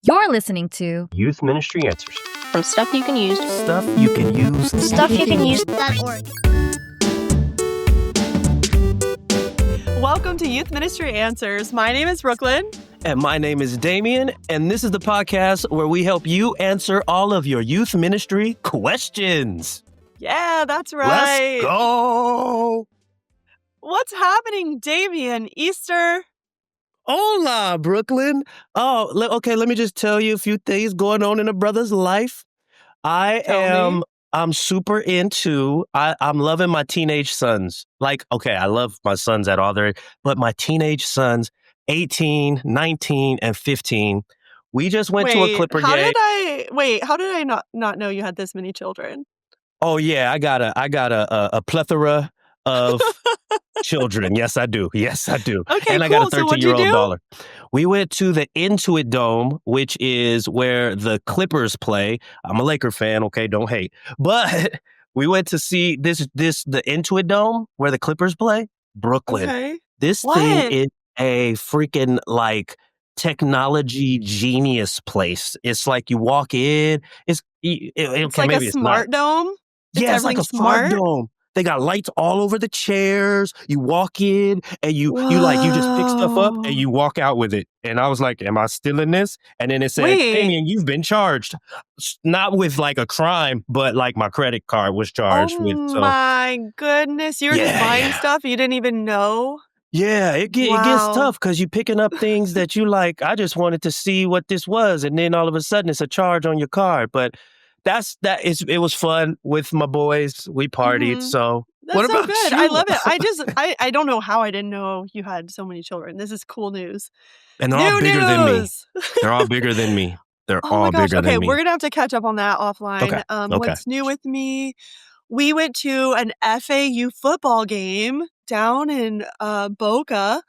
You're listening to Youth Ministry Answers. From stuff you can use. Stuff you can use. Stuff you can use.org. Welcome to Youth Ministry Answers. My name is Brooklyn. And my name is Damean, and this is the podcast where we help you answer all of your youth ministry questions. Yeah, that's right. Let's go. What's happening, Damean? Easter? Hola, Brooklyn. Okay, let me just tell you a few things going on in a brother's life. I'm super I'm loving my teenage sons. I love my sons at all their, but my teenage sons, 18, 19, and 15. We just went to a Clipper game. How did I not know you had this many children? Oh yeah, I got a plethora of children. Yes, I do. Okay, and I got a 13-year-old daughter. We went to the Intuit Dome, which is where the Clippers play. I'm a Laker fan, okay? Don't hate. But we went to see the Intuit Dome where the Clippers play. Brooklyn. Okay. This thing is a freaking technology genius place. It's like you walk in. It's like a smart dome? Yeah, it's like a smart dome. They got lights all over the chairs. You walk in and you just pick stuff up and you walk out with it. And I was like, am I still in this? And then it said, Damean, you've been charged. Not with a crime, but my credit card was charged with. So. My goodness. You were just buying stuff you didn't even know? Yeah, it gets tough because you're picking up things that you like. I just wanted to see what this was. And then all of a sudden it's a charge on your card. But it was fun with my boys. We partied. So that's what about good. you? I love it. I don't know how I didn't know you had so many children. This is cool news. And they're all bigger than me. They're all bigger than me. They're all bigger than me. Okay, we're gonna have to catch up on that offline. Okay. What's new with me? We went to an FAU football game down in Boca,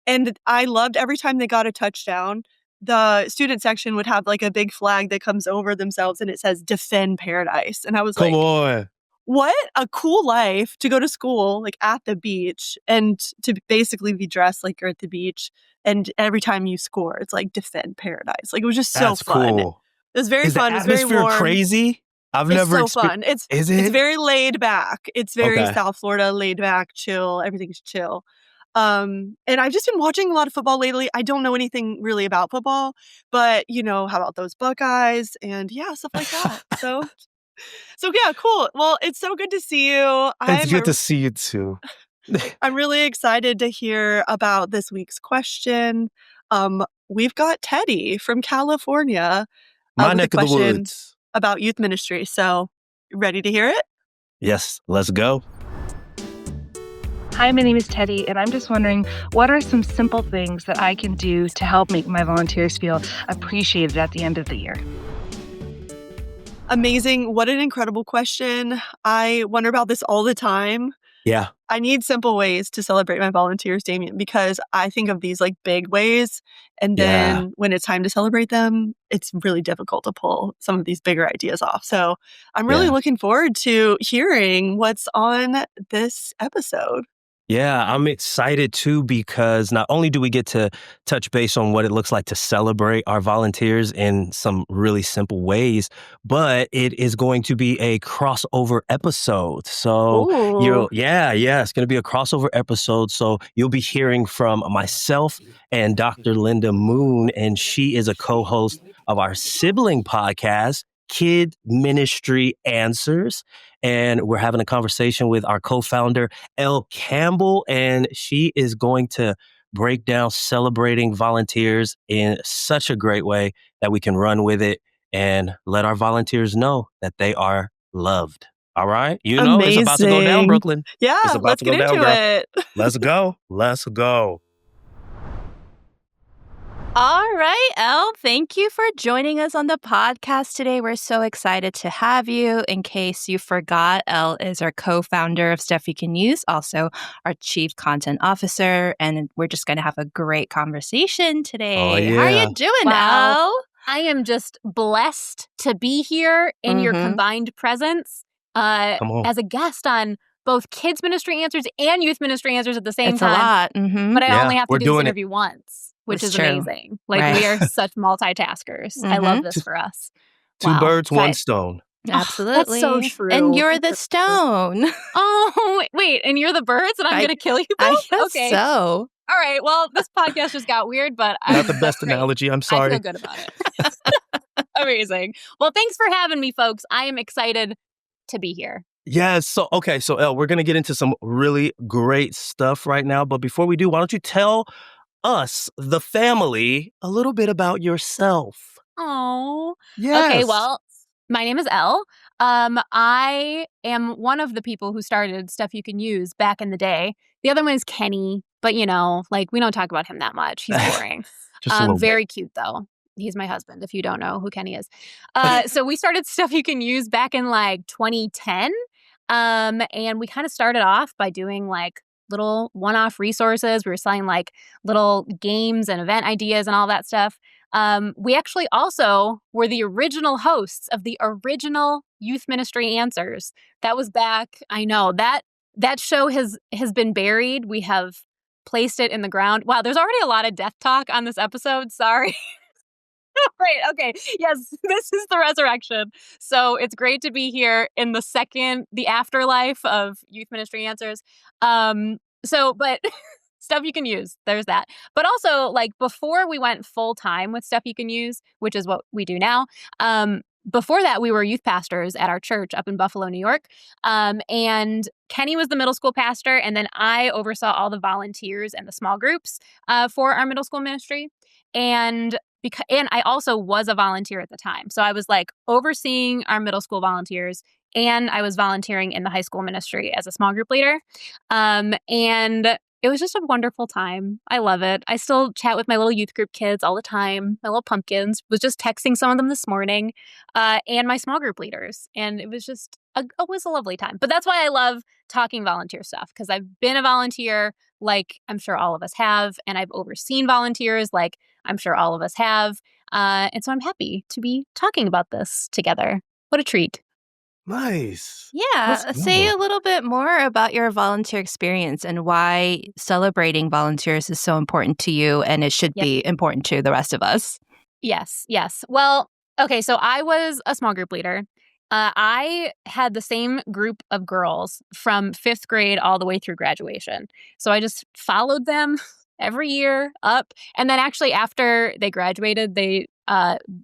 and I loved every time they got a touchdown. The student section would have a big flag that comes over themselves and it says defend paradise. And I was Come on. What a cool life to go to school at the beach and to basically be dressed like you're at the beach. And every time you score, it's defend paradise. It was just so fun. Cool. It was very fun. Is It's very warm. Crazy? It's so fun. Is it? It's very laid back. It's very South Florida, laid back, chill. Everything's chill. And I've just been watching a lot of football lately. I don't know anything really about football, but how about those Buckeyes and stuff like that. So yeah, cool. Well, it's so good to see you. It's good to see you too. I'm really excited to hear about this week's question. We've got Teddy from California. My neck of the woods. About youth ministry. So, ready to hear it? Yes, let's go. Hi, my name is Teddy, and I'm just wondering, what are some simple things that I can do to help make my volunteers feel appreciated at the end of the year? Amazing. What an incredible question. I wonder about this all the time. Yeah. I need simple ways to celebrate my volunteers, Damean, because I think of these big ways. And then when it's time to celebrate them, it's really difficult to pull some of these bigger ideas off. So I'm really looking forward to hearing what's on this episode. Yeah, I'm excited too because not only do we get to touch base on what it looks like to celebrate our volunteers in some really simple ways, but it is going to be a crossover episode. So it's going to be a crossover episode. So you'll be hearing from myself and Dr. Linda Moon, and she is a co-host of our sibling podcast, Kid Ministry Answers. And we're having a conversation with our co-founder, Elle Campbell, and she is going to break down celebrating volunteers in such a great way that we can run with it and let our volunteers know that they are loved. All right? Amazing. It's about to go down, Brooklyn. Yeah, let's get into it. Let's go. Let's go. All right, Elle, thank you for joining us on the podcast today. We're so excited to have you. In case you forgot, Elle is our co-founder of Stuff You Can Use, also our chief content officer, and we're just going to have a great conversation today. Oh, yeah. How are you doing, Elle? I am just blessed to be here in your combined presence as a guest on both Kids Ministry Answers and Youth Ministry Answers at the same time. It's a lot. But I only have to do this interview once. which That's is true. amazing. Like we are such multitaskers. I love this for us. Two birds, one stone. Absolutely. Oh, that's so true. And you're the stone. Oh, wait. And you're the birds and I'm going to kill you both? I guess so. All right. Well, this podcast just got weird, but Not the best analogy. I'm sorry. I feel good about it. Amazing. Well, thanks for having me, folks. I am excited to be here. Yes. So, Elle, we're going to get into some really great stuff right now. But before we do, why don't you tell us, the family, a little bit about yourself? Oh. Yes. Okay, well, my name is Elle. I am one of the people who started Stuff You Can Use back in the day. The other one is Kenny, but we don't talk about him that much. He's boring. Very cute, though. He's my husband, if you don't know who Kenny is. So we started Stuff You Can Use back in 2010. And we kind of started off by doing little one-off resources. We were selling little games and event ideas and all that stuff. We actually also were the original hosts of the original Youth Ministry Answers. That was back, I know, that show has been buried. We have placed it in the ground. Wow, there's already a lot of death talk on this episode. Sorry. Right. Okay. Yes, this is the resurrection. So it's great to be here in the afterlife of Youth Ministry Answers. But Stuff You Can Use, there's that. But also, before we went full time with Stuff You Can Use, which is what we do now, before that, we were youth pastors at our church up in Buffalo, New York. And Kenny was the middle school pastor, and then I oversaw all the volunteers and the small groups for our middle school ministry. And I also was a volunteer at the time. So I was overseeing our middle school volunteers, and I was volunteering in the high school ministry as a small group leader. And it was just a wonderful time. I love it. I still chat with my little youth group kids all the time, my little pumpkins. Was just texting some of them this morning, and my small group leaders. And it was just it was a lovely time. But that's why I love talking volunteer stuff, because I've been a volunteer, I'm sure all of us have, and I've overseen volunteers, I'm sure all of us have. And so I'm happy to be talking about this together. What a treat. Nice. Yeah. Say a little bit more about your volunteer experience and why celebrating volunteers is so important to you, and it should be important to the rest of us. Yes. Well, okay, so I was a small group leader. I had the same group of girls from 5th grade all the way through graduation. So I just followed them every year up. And then actually after they graduated, they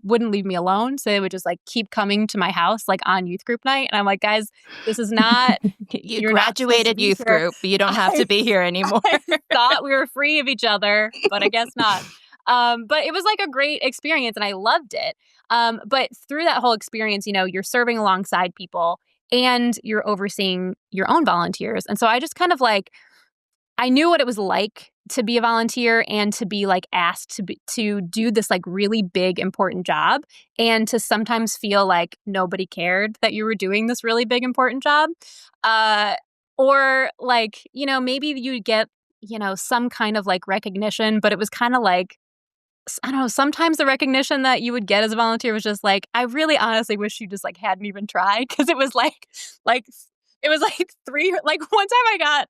wouldn't leave me alone. So they would just keep coming to my house on youth group night. And I'm like, guys, this is not... you graduated youth group. You don't have to be here anymore. I thought we were free of each other, but I guess not. But it was a great experience and I loved it. But through that whole experience, you're serving alongside people and you're overseeing your own volunteers. And so I just kind of I knew what it was like to be a volunteer and to be asked to do this really big important job, and to sometimes feel nobody cared that you were doing this really big important job. Or maybe you'd get, some kind of recognition, but it was kind of I don't know, sometimes the recognition that you would get as a volunteer was just I really honestly wish you just hadn't even tried, because it was it was three, one time I got,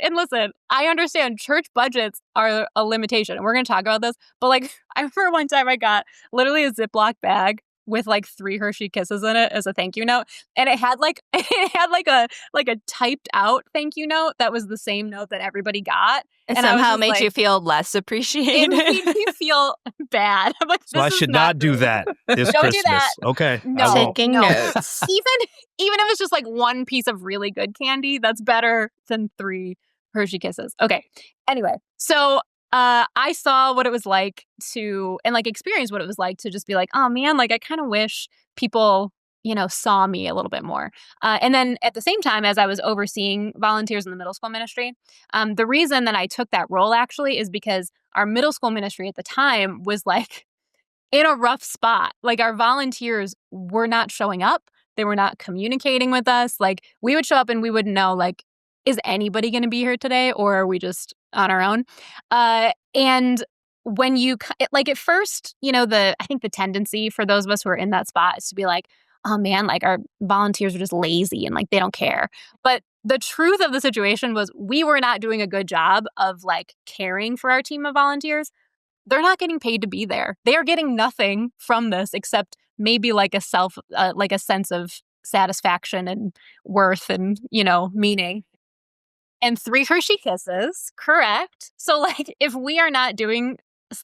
and listen, I understand church budgets are a limitation, and we're going to talk about this, but I remember one time I got literally a Ziploc bag with 3 Hershey Kisses in it as a thank you note, and it had a typed out thank you note that was the same note that everybody got, and somehow made you feel less appreciated. It made me feel bad. I'm so I should not do that this Don't Christmas. Do that. Okay, no, taking notes. Even if it's just one piece of really good candy, that's better than 3 Hershey Kisses. Okay. Anyway, so I saw what it was like to, and experience what it was like to just be oh man, I kind of wish people, saw me a little bit more. And then at the same time, as I was overseeing volunteers in the middle school ministry, the reason that I took that role actually is because our middle school ministry at the time was in a rough spot. Our volunteers were not showing up. They were not communicating with us. We would show up and we wouldn't know, is anybody going to be here today, or are we just on our own? And when you, at first, I think the tendency for those of us who are in that spot is to be oh man, our volunteers are just lazy and they don't care. But the truth of the situation was we were not doing a good job of caring for our team of volunteers. they're not getting paid to be there. They are getting nothing from this except maybe like a like a sense of satisfaction and worth and, meaning. And 3 Hershey Kisses, correct. So like if we are not doing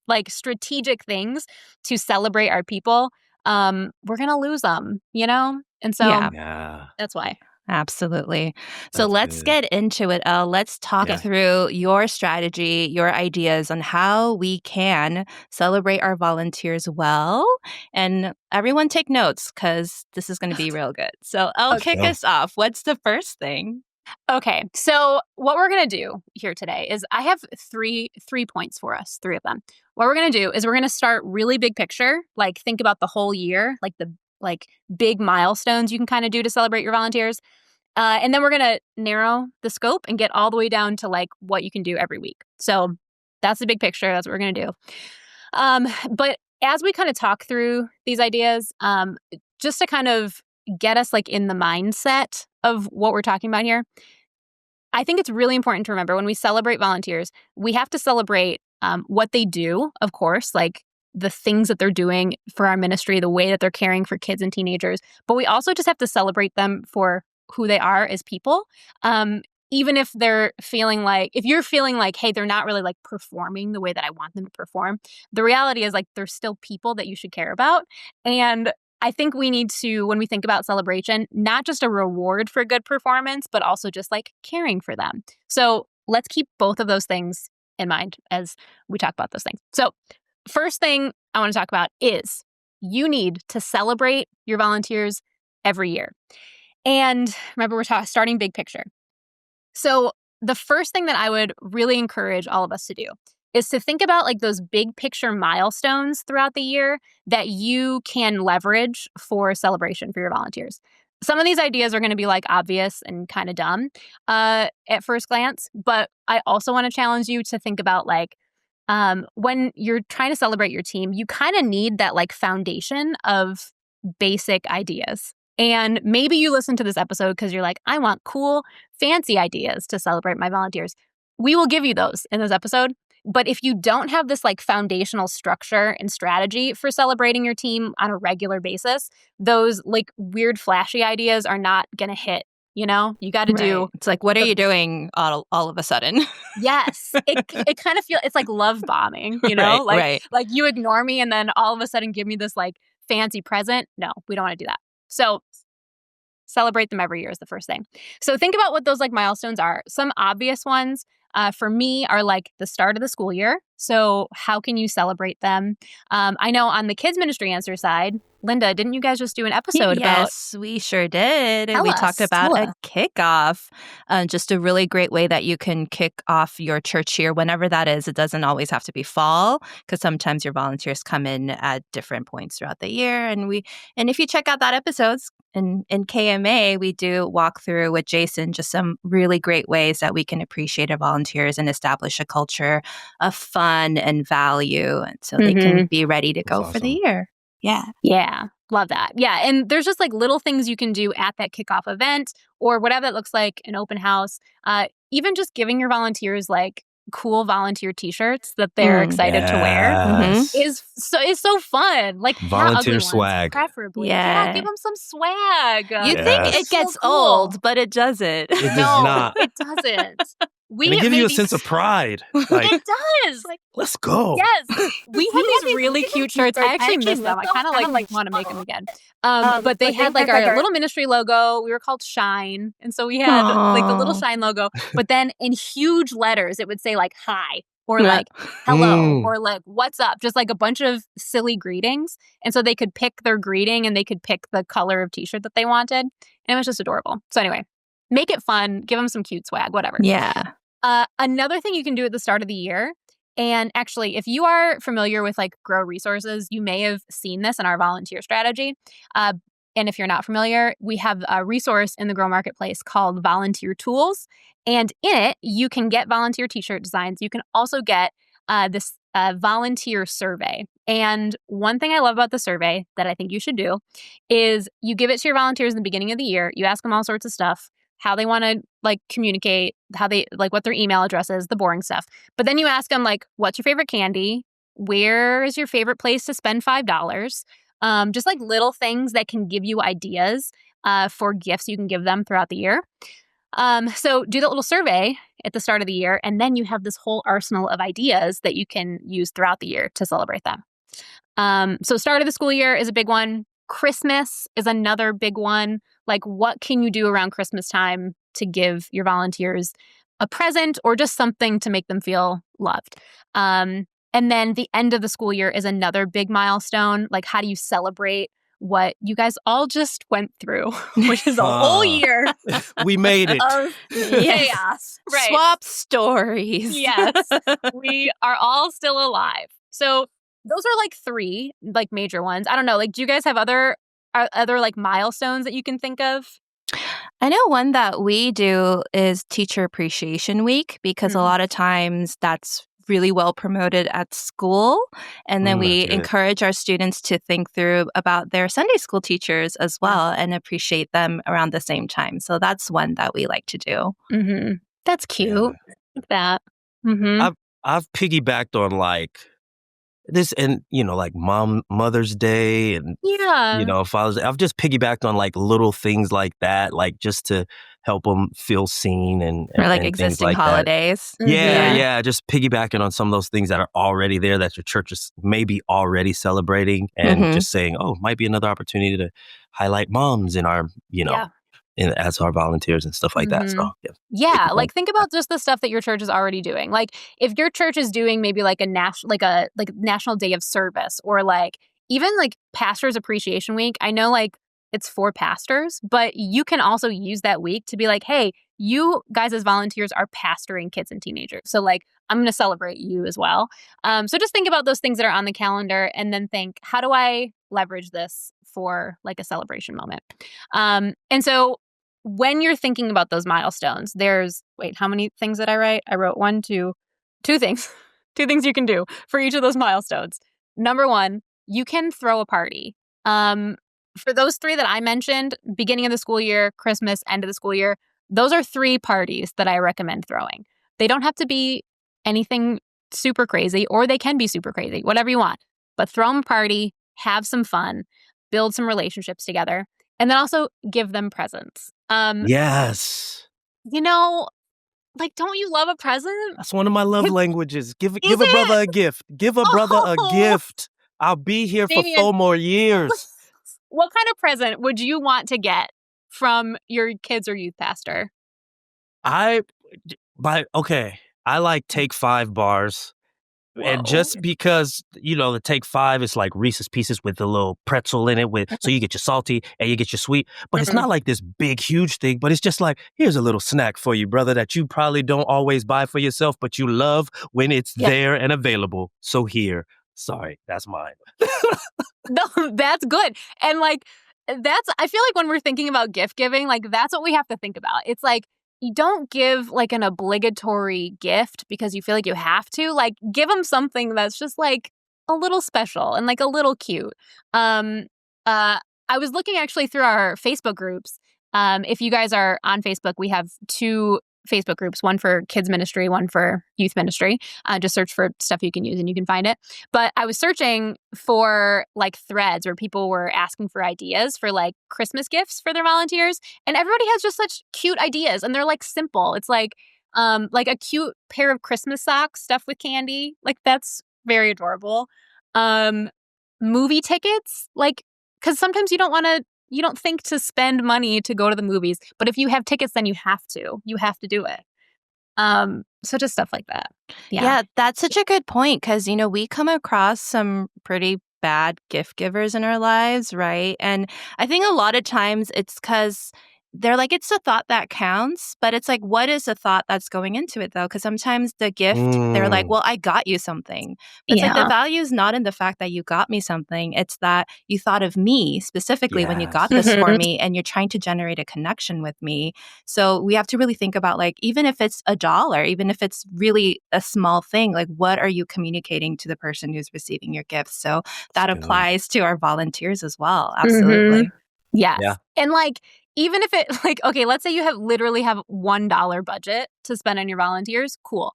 like strategic things to celebrate our people, we're going to lose them, And so Yeah. that's why. Absolutely. So That's let's good. get into it, Elle. Let's talk Yeah. through your strategy, your ideas on how we can celebrate our volunteers well. And everyone take notes because this is going to be real good. So Elle, kick go. us off. What's the first thing? Okay, so what we're going to do here today is I have three points for us, 3 of them. What we're going to do is we're going to start really big picture, like think about the whole year, like the big milestones you can kind of do to celebrate your volunteers. And then we're going to narrow the scope and get all the way down to like what you can do every week. So that's the big picture. That's what we're going to do. But as we kind of talk through these ideas, just to kind of get us like in the mindset of what we're talking about here, I think it's really important to remember when we celebrate volunteers, we have to celebrate what they do, of course, like the things that they're doing for our ministry, the way that they're caring for kids and teenagers. But we also just have to celebrate them for who they are as people. Even if they're feeling like, if you're feeling like, hey, they're not really like performing the way that I want them to perform, the reality is like they're still people that you should care about. And I think we need to, when we think about celebration, not just a reward for good performance, but also just like caring for them. So let's keep both of those things in mind as we talk about those things. So first thing I want to talk about is you need to celebrate your volunteers every year. And remember, we're starting big picture. So the first thing that I would really encourage all of us to do is to think about like those big picture milestones throughout the year that you can leverage for celebration for your volunteers. Some of these ideas are going to be like obvious and kind of dumb at first glance, but I also want to challenge you to think about like when you're trying to celebrate your team, you kind of need that like foundation of basic ideas. And maybe you listen to this episode because you're like, I want cool, fancy ideas to celebrate my volunteers. We will give you those in this episode. But if you don't have this like foundational structure and strategy for celebrating your team on a regular basis, those like weird flashy ideas are not going to hit. You got to do. It's like, what are you doing all of a sudden? Yes. It kind of feels, it's like love bombing, Right. Like you ignore me and then all of a sudden give me this like fancy present. No, we don't want to do that. So celebrate them every year is the first thing. So think about what those like milestones are. Some obvious ones for me are like the start of the school year. So how can you celebrate them? I know on the kids ministry answer side, Linda, didn't you guys just do an episode about? Yes, we sure did. And Tell we us, talked about tell a us. kickoff, just a really great way that you can kick off your church year whenever that is. It doesn't always have to be fall because sometimes your volunteers come in at different points throughout the year. And if you check out that episode in KMA, we do walk through with Jason just some really great ways that we can appreciate our volunteers and establish a culture of fun and value, and so they can be ready to go for the year. Yeah. Love that. Yeah. And there's just like little things you can do at that kickoff event or whatever that looks like, an open house. Even just giving your volunteers like cool volunteer t-shirts that they're excited to wear is so fun. Like volunteer ones, swag. preferably. Yeah. Give them some swag. You think it gets old, but it doesn't. It does No, not. it doesn't. And it gives you a sense of pride. Like, It does. Like, let's go. yes, we had these really cute shirts. I actually miss them. I kind of like want to make them again. But they had like our little ministry logo. We were called Shine, and so we had like the little Shine logo. But then in huge letters, it would say like "Hi" or like "Hello" or like "What's up?" Just like a bunch of silly greetings. And so they could pick their greeting and they could pick the color of t-shirt that they wanted, and it was just adorable. So anyway, make it fun. Give them some cute swag. Whatever. Yeah. Another thing you can do at the start of the year, and actually, if you are familiar with like Grow Resources, you may have seen this in our volunteer strategy. And if you're not familiar, we have a resource in the Grow Marketplace called Volunteer Tools. And in it, you can get volunteer t-shirt designs. You can also get this volunteer survey. And one thing I love about the survey that I think you should do is you give it to your volunteers in the beginning of the year. You ask them all sorts of stuff, how they want to like communicate, how they like what their email address is, the boring stuff. But then you ask them like, what's your favorite candy? where is your favorite place to spend $5? Just like little things that can give you ideas for gifts you can give them throughout the year. So do that little survey at the start of the year, and then you have this whole arsenal of ideas that you can use throughout the year to celebrate them. So start of the school year is a big one. Christmas is another big one. Like, what can you do around Christmas time to give your volunteers a present or just something to make them feel loved? And then the end of the school year is another big milestone. Like, how do you celebrate what you guys all just went through, which is a whole year. We made it. Of chaos. Right. Swap stories. Yes. We are all still alive. So those are like 3 like major ones. I don't know. Like, do you guys have other like milestones that you can think of? I know one that we do is Teacher Appreciation Week, because a lot of times that's really well promoted at school. And then we encourage our students to think through about their Sunday school teachers as well and appreciate them around the same time. So that's one that we like to do. Mm-hmm. That's cute. Like that. Mm-hmm. I've piggybacked on like this, and like Mother's Day, and Father's Day. I've just piggybacked on like little things like that, like just to help them feel seen and or like and existing like holidays. Yeah, just piggybacking on some of those things that are already there that your church is maybe already celebrating, and just saying, oh, might be another opportunity to highlight moms in our, as our volunteers and stuff like that. So like think about just the stuff that your church is already doing. Like, if your church is doing maybe like a National Day of Service, or like even like Pastors Appreciation Week. I know like it's for pastors, but you can also use that week to be like, hey, you guys as volunteers are pastoring kids and teenagers. So like, I'm going to celebrate you as well. So just think about those things that are on the calendar, and then think, how do I leverage this for like a celebration moment? And so when you're thinking about those milestones, how many things did I write? I wrote 2 things. 2 things you can do for each of those milestones. Number 1, you can throw a party. For those 3 that I mentioned, beginning of the school year, Christmas, end of the school year, those are 3 parties that I recommend throwing. They don't have to be anything super crazy, or they can be super crazy, whatever you want. But throw them a party, have some fun, build some relationships together, and then also give them presents. Yes. Like, don't you love a present? That's one of my love languages. Give a brother a gift. Give a brother a gift. I'll be here for Damean, 4 more years. What kind of present would you want to get from your kids or youth pastor? I like Take 5 bars. Whoa. And just because, the Take 5 is like Reese's Pieces with a little pretzel in it, so you get your salty and you get your sweet. But it's not like this big, huge thing, but it's just like, here's a little snack for you, brother, that you probably don't always buy for yourself, but you love when it's there and available. So here. Sorry, that's mine. No, that's good. And like, I feel like when we're thinking about gift giving, like that's what we have to think about. It's like, you don't give like an obligatory gift because you feel like you have to. Like, give them something that's just like a little special and like a little cute. I was looking actually through our Facebook groups. If you guys are on Facebook, we have 2 Facebook groups, one for kids ministry, one for youth ministry. Just search for Stuff You Can Use and you can find it. But I was searching for like threads where people were asking for ideas for like Christmas gifts for their volunteers. And everybody has just such cute ideas, and they're like simple. It's like a cute pair of Christmas socks stuffed with candy. Like, that's very adorable. Movie tickets, like, because sometimes you don't think to spend money to go to the movies, but if you have tickets, then you have to do it. So just stuff like that. Yeah, that's such a good point, because, we come across some pretty bad gift givers in our lives, right? And I think a lot of times it's because they're like, it's the thought that counts, but it's like, what is the thought that's going into it, though? Because sometimes the gift, they're like, well, I got you something. But it's like, the value is not in the fact that you got me something. It's that you thought of me specifically when you got this for me, and you're trying to generate a connection with me. So we have to really think about, like, even if it's $1, even if it's really a small thing, like, what are you communicating to the person who's receiving your gift? So that applies to our volunteers as well. Absolutely. Yes. Yeah. And like, even if it, like, okay, let's say you literally have $1 budget to spend on your volunteers, cool.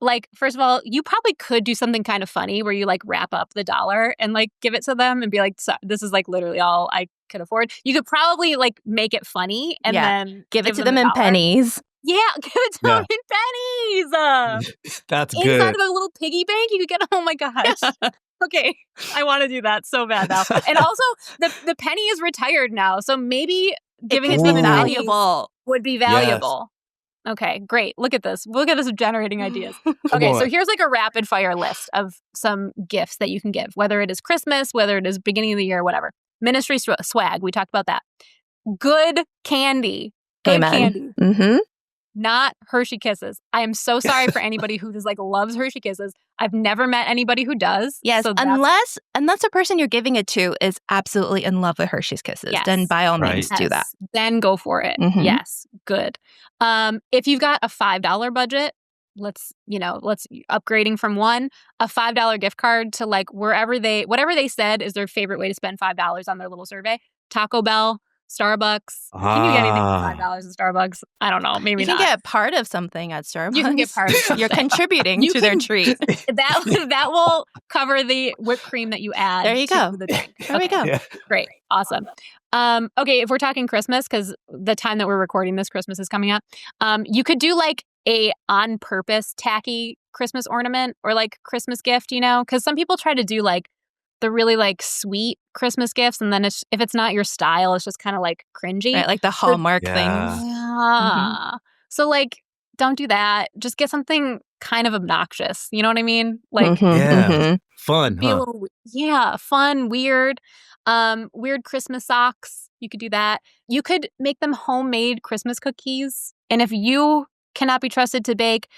like, first of all, you probably could do something kind of funny where you like wrap up the dollar and like give it to them and be like, so, this is like literally all I could afford. You could probably like make it funny and then give it to them the in dollar. pennies. Yeah, give it to them in pennies. That's Inside good. of a little piggy bank, you could get, oh my gosh. Okay, I want to do that so bad now. And also, the penny is retired now, so maybe giving it to them in pennies would be valuable. Yes. Okay, great. Look at this. Look at this generating ideas. Okay, so here's like a rapid fire list of some gifts that you can give, whether it is Christmas, whether it is beginning of the year, whatever. Ministry swag, we talked about that. Good candy. Good candy. Mm-hmm. Not Hershey Kisses. I am so sorry for anybody who just like loves Hershey Kisses. I've never met anybody who does. Yes, so unless the person you're giving it to is absolutely in love with Hershey's Kisses, then by all means do that. Then go for it. Mm-hmm. Yes, good. If you've got a $5 budget, let's upgrading from a $5 gift card to like whatever they said is their favorite way to spend $5 on their little survey. Taco Bell, Starbucks. Can you get anything for $5 at Starbucks? I don't know. Maybe not. You can get part of something at Starbucks. You can get part of something. You're contributing to their treat. That will cover the whipped cream that you add. There you go. The drink. There we go. Yeah. Great. Awesome. Okay, if we're talking Christmas, because the time that we're recording this, Christmas is coming up, you could do like a on purpose tacky Christmas ornament or like Christmas gift, because some people try to do like the really like sweet Christmas gifts, and then if it's not your style, it's just kind of like cringy. Right, like the Hallmark things. Yeah. Mm-hmm. So like, don't do that. Just get something kind of obnoxious. You know what I mean? Like, fun, huh? Fun, weird. Weird Christmas socks. You could do that. You could make them homemade Christmas cookies. And if you cannot be trusted to bake,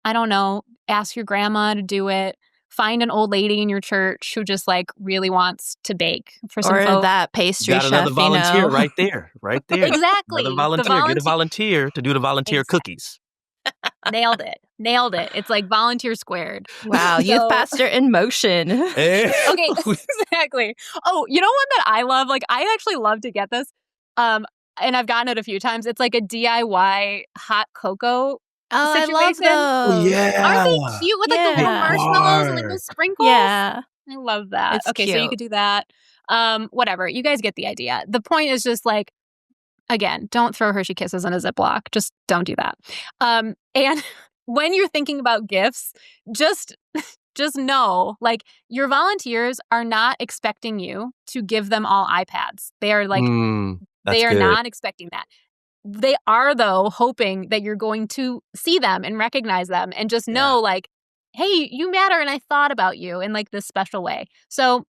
I don't know, ask your grandma to do it. Find an old lady in your church who just like really wants to bake for some folks. Or that pastry chef, another volunteer right there. Exactly. Another volunteer. Get a volunteer to do the volunteer cookies. Nailed it. It's like volunteer squared. Wow, youth pastor in motion. Okay, exactly. Oh, you know one that I love? Like, I actually love to get this. And I've gotten it a few times. It's like a DIY hot cocoa situation. I love those. Yeah. Aren't they cute with like the little marshmallows and like the sprinkles? Yeah. I love that. It's okay, cute. so you could do that. Whatever. You guys get the idea. The point is just like, again, don't throw Hershey Kisses in a Ziploc. Just don't do that. And when you're thinking about gifts, just know, like, your volunteers are not expecting you to give them all iPads. They are like, they are not expecting that. They are, though, hoping that you're going to see them and recognize them and just know, like, hey, you matter and I thought about you in like this special way. So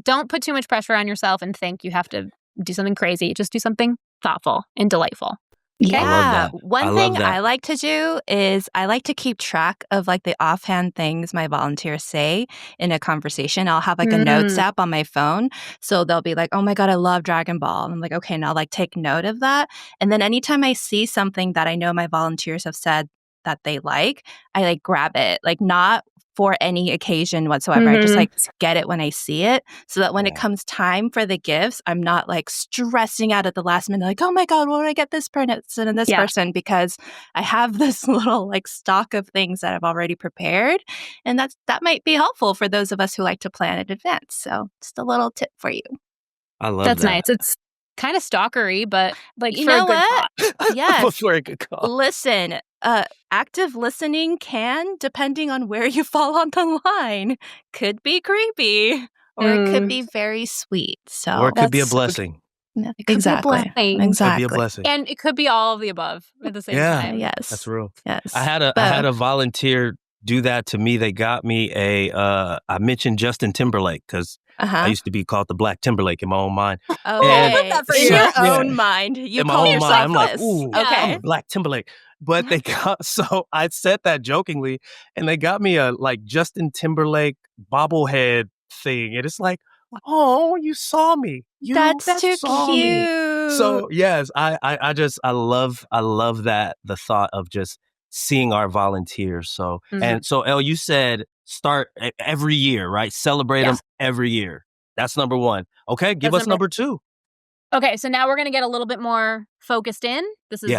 don't put too much pressure on yourself and think you have to do something crazy. Just do something thoughtful and delightful. Okay? Yeah. One thing I like to do is I like to keep track of like the offhand things my volunteers say in a conversation. I'll have like a notes app on my phone. So they'll be like, oh my God, I love Dragon Ball. And I'm like, okay, now like take note of that. And then anytime I see something that I know my volunteers have said that they like, I like grab it, like not for any occasion whatsoever. I just like get it when I see it so that when it comes time for the gifts, I'm not like stressing out at the last minute, like, oh my God, what would I get this person and this person? Because I have this little like stock of things that I've already prepared. And that might be helpful for those of us who like to plan in advance. So just a little tip for you. I love That's that. nice. It's kind of stalkery, but like you for know a good what? cause. Yes. For a good cause. Listen, active listening can, depending on where you fall on the line, could be creepy or it could be very sweet. So Or it could be a blessing. It could exactly. It could be a blessing. And it could be all of the above at the same time. Yes. That's real. Yes. I had a volunteer do that to me. They got me I mentioned Justin Timberlake because I used to be called the Black Timberlake in my own mind. Okay. In your own mind. You in call my own yourself mind. I'm like, this. ooh, Okay. I'm Black Timberlake. But they got, so I said that jokingly, and they got me a like Justin Timberlake bobblehead thing. And it's like, oh, you saw me. That's too saw cute. Me. So yes, I love that, the thought of just seeing our volunteers. So, and so Elle, you said start every year, right? Celebrate them every year. That's number one. Okay, give us number two. Okay, so now we're going to get a little bit more focused in. This is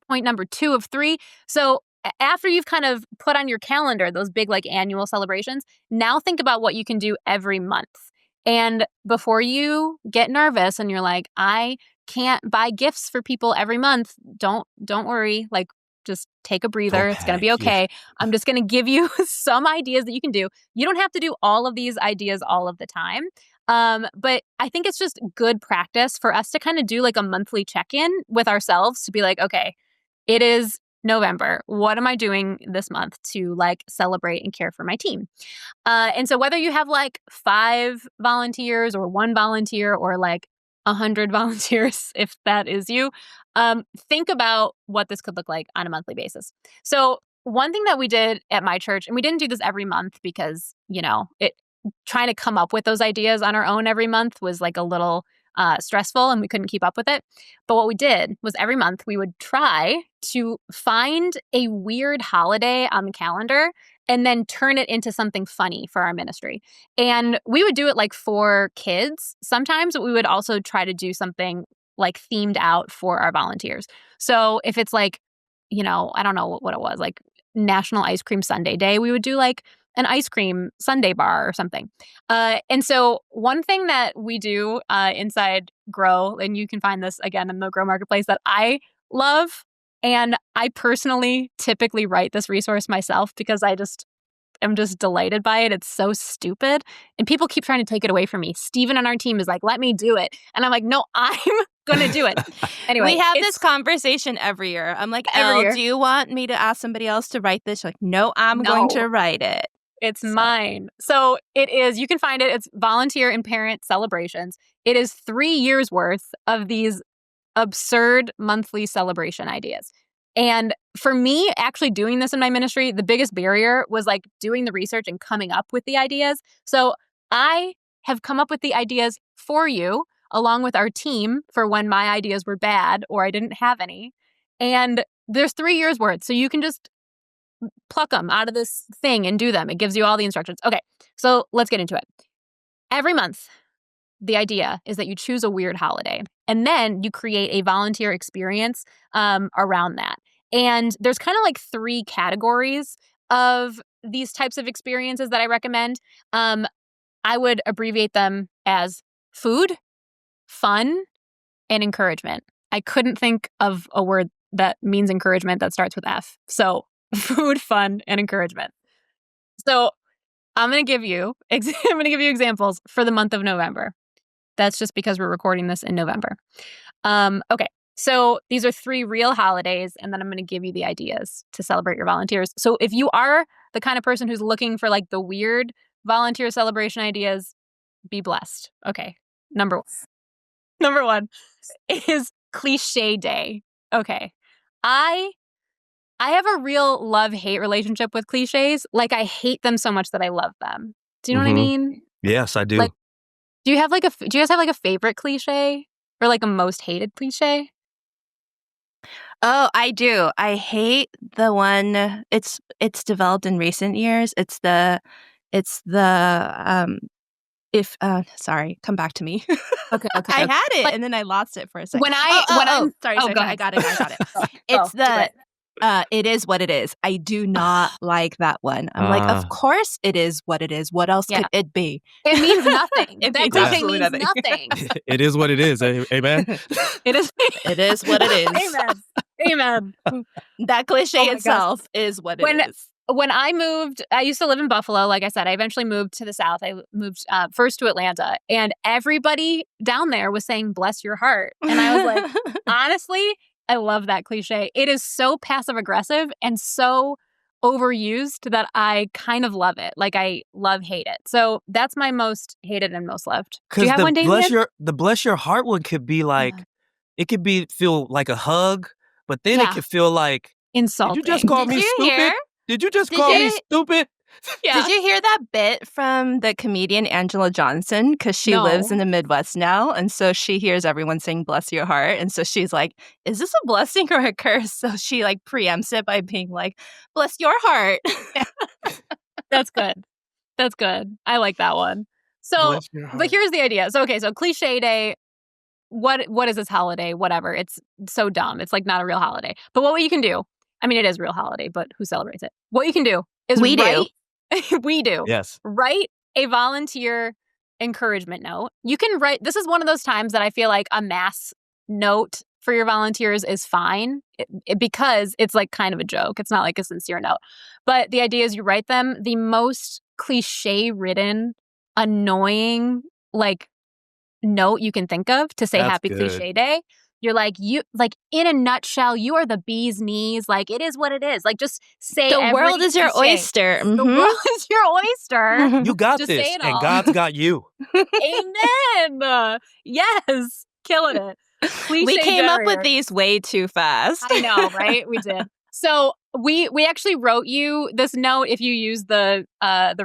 point number 2 of 3. So after you've kind of put on your calendar those big like annual celebrations, now think about what you can do every month. And before you get nervous and you're like, I can't buy gifts for people every month, don't worry. Like, just take a breather. It's going to be okay. I'm just going to give you some ideas that you can do. You don't have to do all of these ideas all of the time. But I think it's just good practice for us to kind of do like a monthly check-in with ourselves to be like, okay, it is November. What am I doing this month to like celebrate and care for my team? And so whether you have like 5 volunteers or 1 volunteer or like 100 volunteers, if that is you, think about what this could look like on a monthly basis. So one thing that we did at my church, and we didn't do this every month because, trying to come up with those ideas on our own every month was like a little stressful and we couldn't keep up with it. But what we did was every month we would try to find a weird holiday on the calendar and then turn it into something funny for our ministry. And we would do it like for kids sometimes, but we would also try to do something like themed out for our volunteers. So if it's like, I don't know what it was, like National Ice Cream Sundae Day, we would do like an ice cream sundae bar or something. And so one thing that we do inside Grow, and you can find this again in the Grow Marketplace, that I love, and I personally typically write this resource myself because I'm just delighted by it. It's so stupid. And people keep trying to take it away from me. Steven on our team is like, let me do it. And I'm like, no, I'm going to do it. Anyway. We have this conversation every year. I'm like, Elle, do you want me to ask somebody else to write this? You're like, no, I'm going to write it. It's mine. So it is, you can find it. It's Volunteer and Parent Celebrations. It is 3 years worth of these absurd monthly celebration ideas. And for me, actually doing this in my ministry, the biggest barrier was like doing the research and coming up with the ideas. So I have come up with the ideas for you, along with our team, for when my ideas were bad or I didn't have any. And there's 3 years worth. So you can just pluck them out of this thing and do them. It gives you all the instructions. Okay, so let's get into it. Every month, the idea is that you choose a weird holiday and then you create a volunteer experience around that. And there's kind of like 3 categories of these types of experiences that I recommend. I would abbreviate them as food, fun, and encouragement. I couldn't think of a word that means encouragement that starts with F. So food, fun, and encouragement. So I'm going to give you examples for the month of November. That's just because we're recording this in November. Okay, so these are 3 real holidays, and then I'm going to give you the ideas to celebrate your volunteers. So if you are the kind of person who's looking for like the weird volunteer celebration ideas, be blessed. Okay, number 1 is Cliche Day. Okay, I have a real love-hate relationship with cliches. Like, I hate them so much that I love them. Do you know what I mean? Yes, I do. Like, do you guys have like a favorite cliche or like a most hated cliche? Oh, I do. I hate the one. It's developed in recent years. Sorry, come back to me. Okay. I had it and then I lost it for a second. Sorry, go I ahead. got it. It's It Is What It Is. I do not like that one. I'm like, of course it is what it is. What else could it be? It means nothing. It that means cliche absolutely means nothing. It is what it is. Amen. It is. It is what it is. Amen. That cliche Oh itself is what it is. When I moved, I used to live in Buffalo. Like I said, I eventually moved to the South. I moved first to Atlanta, and everybody down there was saying, bless your heart. And I was like, honestly, I love that cliche. It is so passive aggressive and so overused that I kind of love it. Like, I hate it. So that's my most hated and most loved. Do you have one, Damean? The bless your heart one could be like, it could feel like a hug, but then it could feel like insulting. Did you just call me stupid? Did you just call me stupid? Yeah. Did you hear that bit from the comedian Angela Johnson? Because she lives in the Midwest now. And so she hears everyone saying, bless your heart. And so she's like, is this a blessing or a curse? So she like preempts it by being like, bless your heart. That's good. That's good. I like that one. So, but here's the idea. So, okay, so Cliche Day. What is this holiday? Whatever. It's so dumb. It's like not a real holiday. But what you can do I mean, it is a real holiday, but who celebrates it? What you can do is We do. we do. Yes. Write a volunteer encouragement note. You can write, this is one of those times that I feel like a mass note for your volunteers is fine because it's like kind of a joke. It's not like a sincere note. But the idea is you write them the most cliche-ridden, annoying, like, note you can think of to say That's Happy good. Cliche Day. You're like, in a nutshell, you are the bee's knees. Like, it is what it is. Like, just say The world is your cliche. oyster. The world is your oyster. You got Just this, say it and all. God's got you. Amen. Yes. Killing it. Cliche We came up with generator. these way too fast. I know, right? We did. So we actually wrote you this note. If you use the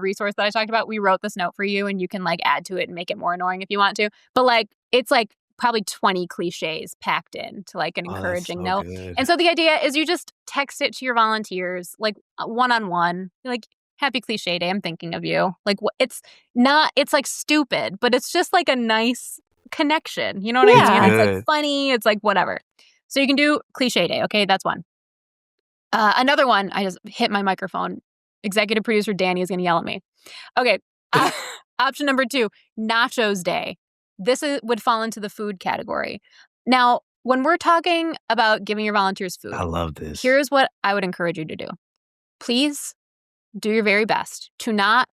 resource that I talked about, we wrote this note for you, and you can like add to it and make it more annoying if you want to. But like, it's like probably 20 cliches packed in to like an encouraging note. Good. And so the idea is you just text it to your volunteers, like one-on-one, like, Happy Cliche Day, I'm thinking of you. Like, it's like stupid, but it's just like a nice connection. You know what Yeah. I mean? It's Good. like funny. It's like whatever. So you can do Cliche Day. Okay, that's one. Another one, I just hit my microphone. Executive producer Danny is going to yell at me. Okay. Option number 2, Nachos Day. This would fall into the food category. Now, when we're talking about giving your volunteers food, I love this. here's what I would encourage you to do. Please do your very best to not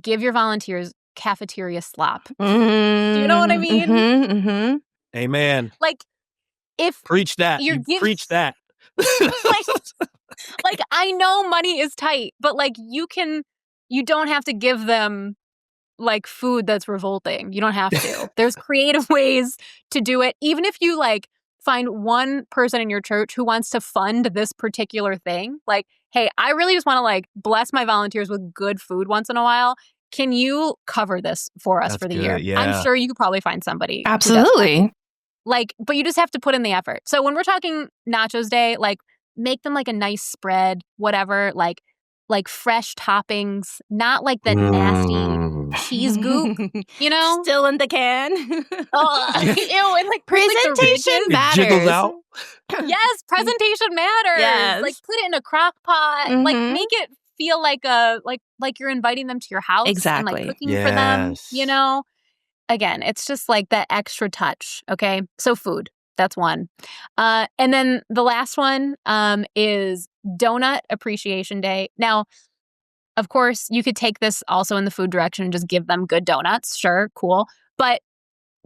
give your volunteers cafeteria slop. Do you know what I mean? Mm-hmm. Amen. Like, if Preach that. You're You giv- preach that. like, I know money is tight, but like, you don't have to give them like food that's revolting. You don't have to. There's creative ways to do it. Even if you like find one person in your church who wants to fund this particular thing, like, hey, I really just want to like bless my volunteers with good food once in a while. Can you cover this for us That's for the good, year? yeah. I'm sure you could probably find somebody. who does that. Absolutely. Like, but you just have to put in the effort. So when we're talking Nachos Day, like, make them like a nice spread, whatever, like fresh toppings, not like the nasty cheese goop, you know? Still in the can. Oh, ew, and like put, like, the Presentation ridges. It matters. jiggles out. Yes, presentation matters. Yes. Like, put it in a crock pot. Like, Mhm. make it feel like like you're inviting them to your house and Exactly. like cooking for them, Yes. you know? Again, it's just like that extra touch, okay? So food, that's one. And then the last one is Donut Appreciation Day. Now, of course, you could take this also in the food direction and just give them good donuts. Sure, cool. But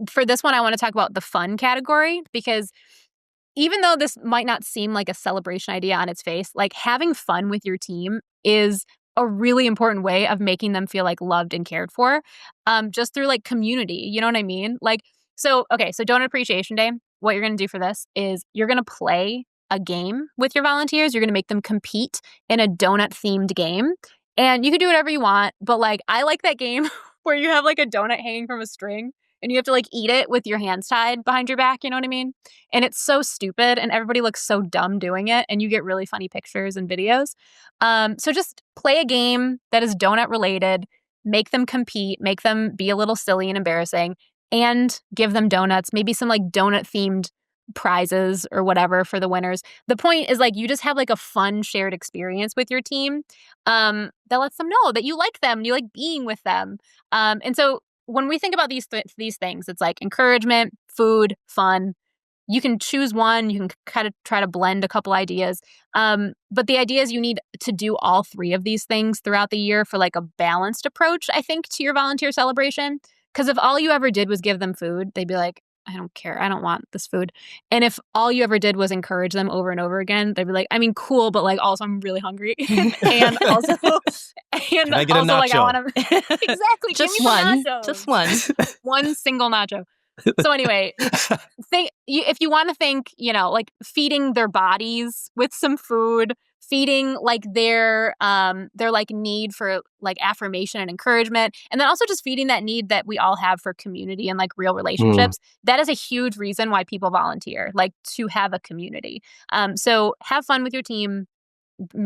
for this one, I want to talk about the fun category, because even though this might not seem like a celebration idea on its face, like, having fun with your team is a really important way of making them feel like loved and cared for, just through like community. You know what I mean? Like, so Donut Appreciation Day, what you're going to do for this is you're going to play a game with your volunteers. You're going to make them compete in a donut themed game, and you can do whatever you want. But like, I like that game where you have like a donut hanging from a string and you have to like eat it with your hands tied behind your back. You know what I mean? And it's so stupid and everybody looks so dumb doing it, and you get really funny pictures and videos. So just play a game that is donut related, make them compete, make them be a little silly and embarrassing, and give them donuts, maybe some like donut themed prizes or whatever for the winners. The point is, like, you just have like a fun shared experience with your team that lets them know that you like them, you like being with them. And so when we think about these things, it's like encouragement, food, fun. You can choose one. You can kind of try to blend a couple ideas. But the idea is you need to do all 3 of these things throughout the year for like a balanced approach, I think, to your volunteer celebration. Because if all you ever did was give them food, they'd be like, I don't care. I don't want this food. And if all you ever did was encourage them over and over again, they'd be like, I mean, cool, but like, also I'm really hungry. and also, Can I get a also like, I nacho? want to exactly Just give me some one. nachos. Just one. One single nacho. So anyway, if you want to think, you know, like feeding their bodies with some food, feeding like their like need for like affirmation and encouragement, and then also just feeding that need that we all have for community and like real relationships. That is a huge reason why people volunteer, like to have a community. So have fun with your team,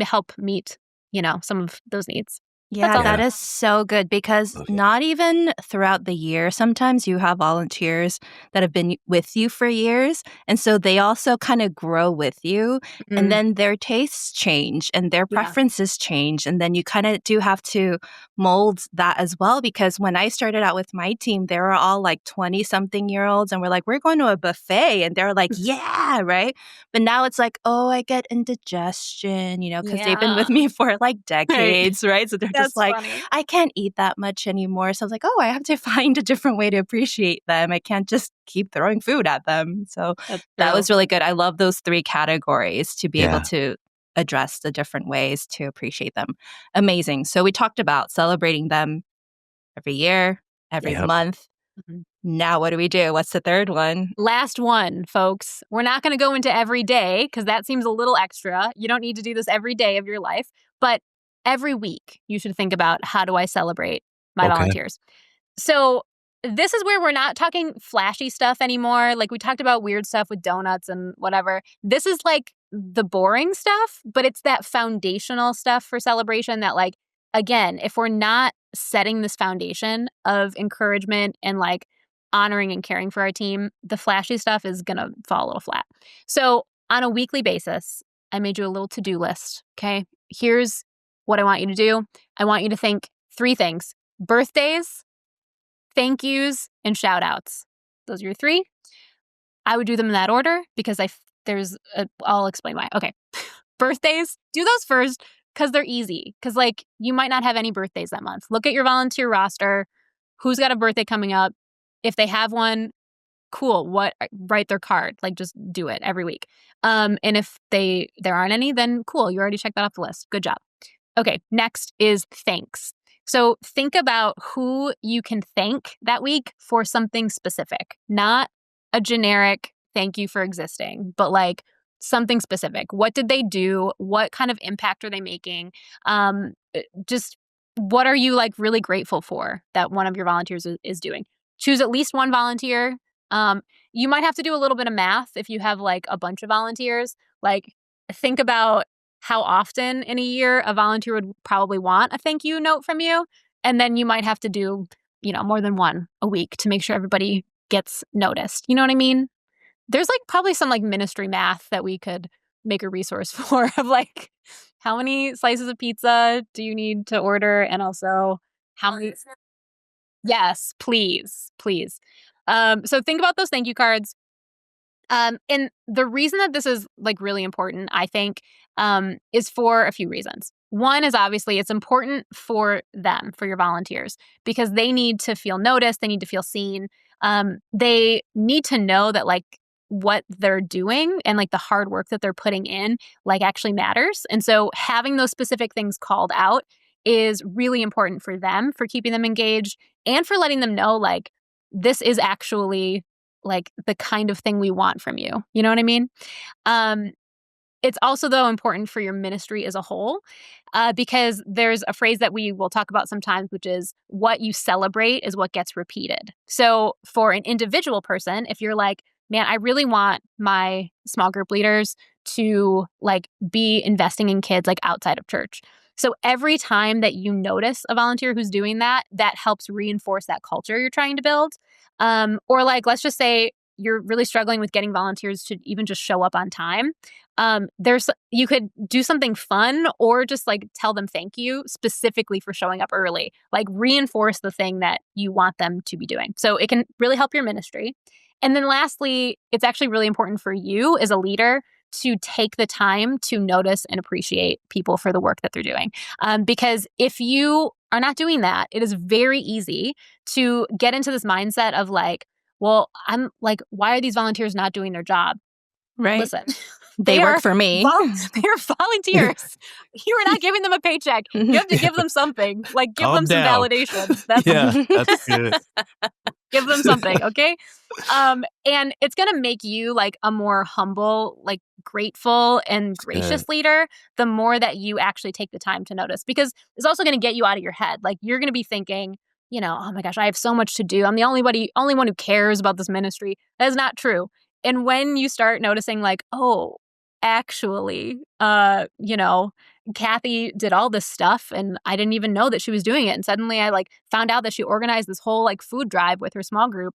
help meet, you know, some of those needs. Yeah, all. that is so good because not even throughout the year, sometimes you have volunteers that have been with you for years. And so they also kind of grow with you. And then their tastes change and their preferences change. And then you kind of do have to mold that as well. Because when I started out with my team, they were all like 20 something year olds. And we're like, we're going to a buffet. And they're like, yeah, right. But now it's like, oh, I get indigestion, because they've been with me for like decades, right? So they're just like, funny. I can't eat that much anymore. So I was like, oh, I have to find a different way to appreciate them. I can't just keep throwing food at them. So that was really good. I love those 3 categories to be able to address the different ways to appreciate them. Amazing. So we talked about celebrating them every year, every month. Now what do we do? What's the third one? Last one, folks. We're not going to go into every day because that seems a little extra. You don't need to do this every day of your life. But every week, you should think about, how do I celebrate my volunteers? So this is where we're not talking flashy stuff anymore. Like we talked about weird stuff with donuts and whatever. This is like the boring stuff, but it's that foundational stuff for celebration that, like, again, if we're not setting this foundation of encouragement and like honoring and caring for our team, the flashy stuff is going to fall a little flat. So on a weekly basis, I made you a little to-do list. Okay. Here's what I want you to do. I want you to think 3 things: birthdays, thank yous, and shout outs. Those are your 3. I would do them in that order because I'll explain why. Okay. Birthdays, do those first because they're easy. Because like you might not have any birthdays that month. Look at your volunteer roster. Who's got a birthday coming up? If they have one, cool. Write their card. Like just do it every week. And if there aren't any, then cool. You already checked that off the list. Good job. Okay. Next is thanks. So think about who you can thank that week for something specific, not a generic thank you for existing, but like something specific. What did they do? What kind of impact are they making? Just what are you like really grateful for that one of your volunteers is doing? Choose at least one volunteer. You might have to do a little bit of math if you have like a bunch of volunteers. Like think about how often in a year a volunteer would probably want a thank you note from you. And then you might have to do, more than one a week to make sure everybody gets noticed. You know what I mean? There's like probably some like ministry math that we could make a resource for of like, how many slices of pizza do you need to order? And also how many? Yes, please, please. So think about those thank you cards. And the reason that this is like really important, I think, is for a few reasons. One is obviously it's important for them, for your volunteers, because they need to feel noticed. They need to feel seen. They need to know that like what they're doing and like the hard work that they're putting in like actually matters. And so having those specific things called out is really important for them, for keeping them engaged and for letting them know like this is actually like the kind of thing we want from you. You know what I mean? It's also, though, important for your ministry as a whole because there's a phrase that we will talk about sometimes, which is what you celebrate is what gets repeated. So for an individual person, if you're like, man, I really want my small group leaders to like be investing in kids like outside of church. So every time that you notice a volunteer who's doing that, that helps reinforce that culture you're trying to build. Or like, let's just say you're really struggling with getting volunteers to even just show up on time. You could do something fun or just like tell them thank you specifically for showing up early, like reinforce the thing that you want them to be doing. So it can really help your ministry. And then lastly, it's actually really important for you as a leader to take the time to notice and appreciate people for the work that they're doing. Because if you are not doing that, it is very easy to get into this mindset of like, well, I'm like, why are these volunteers not doing their job? Right. Listen, they work for me. They're volunteers. You are not giving them a paycheck. You have to give them something. Like, give them some validation. That's good. Give them something, okay? And it's going to make you like a more humble, like grateful and gracious leader the more that you actually take the time to notice, because it's also going to get you out of your head. Like you're going to be thinking, oh my gosh, I have so much to do. I'm the only one who cares about this ministry. That is not true. And when you start noticing like, oh, actually, Kathy did all this stuff and I didn't even know that she was doing it. And suddenly I like found out that she organized this whole like food drive with her small group